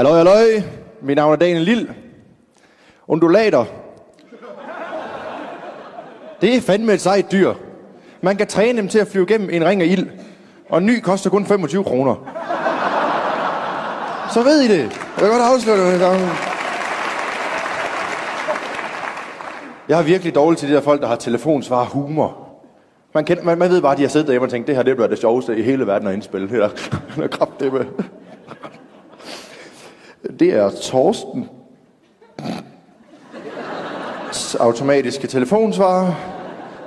Halløj, halløj. Mit navn er Daniel Lille. Undulater. Det er fandme et sejt dyr. Man kan træne dem til at flyve gennem en ring af ild. Og en ny koster kun 25 kroner. Så ved I det. Jeg kan godt afsløre det. Jeg er virkelig dårlig til de der folk, der har telefonsvar humor. Man ved bare, at de har siddet derhjemme og tænkt, det her det bliver det sjoveste i hele verden at indspille. Det er kraftedeme. Det er Torsten. Automatiske telefonsvar.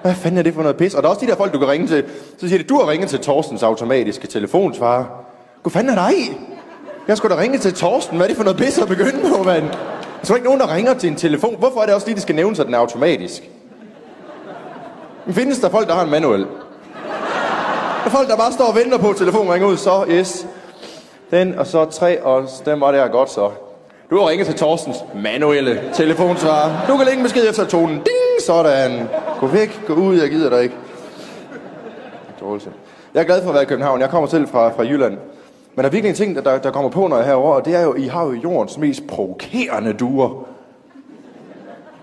Hvad fanden er det for noget pis? Og der er også de der folk, du kan ringe til. Så siger de, du har ringet til Torstens automatiske telefonsvar. Hvad fanden er dig? Jeg skulle da ringe til Torsten. Hvad er det for noget pis at begynde på, mand? Der er ikke nogen, der ringer til en telefon. Hvorfor er det også lige, de skal nævne sig, den er automatisk? Men findes der folk, der har en manuel? Der er folk, der bare står og venter på, at telefonen ringer ud. Så, yes. Den, og så 3, og den var der godt så. Du har ringet til Torstens manuelle telefonsvar. Du kan lægge en besked efter tonen. Ding, sådan. Gå væk, gå ud, jeg gider dig ikke. Jeg er glad for at være i København. Jeg kommer selv fra Jylland. Men der er virkelig en ting, der kommer på, når jeg er herovre, og det er jo, I har jo jordens mest provokerende duer.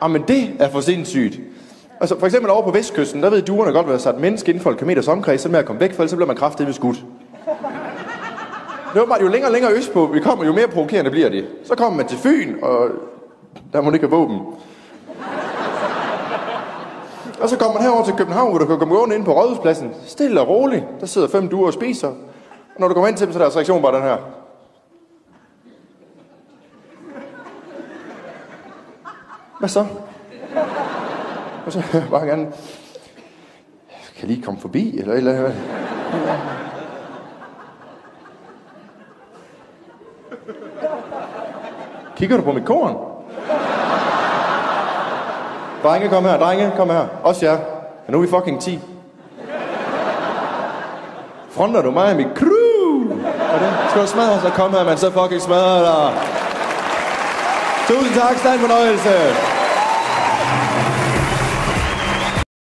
Jamen, det er for sindssygt. Altså, for eksempel over på Vestkysten, der ved duerne godt, hvad der sat menneske inden for en kilometers omkreds, så med at komme væk, for ellers så bliver man kraftedeme skudt. Det var bare, jo længere og længere østpå vi kommer, jo mere provokerende bliver det. Så kommer man til Fyn, og der må man ikke have våben. Og så kommer man herover til København, hvor du kan komme gående ind på Rådhuspladsen. Stille og roligt. Der sidder 5 duer og spiser. Og når du kommer ind til dem, så er deres reaktion bare den her. Hvad så? Og så bare gerne... Kan jeg lige komme forbi, eller et eller andet? Kigger du på mit korn? Drenge, kom her. Drenge, kom her. Også jer. Men nu er vi fucking 10. Fronter du mig i mit crew? Og det skal du smadre, så kom her, man. Så fucking smadrer dig. Tusind tak, stand fornøjelse.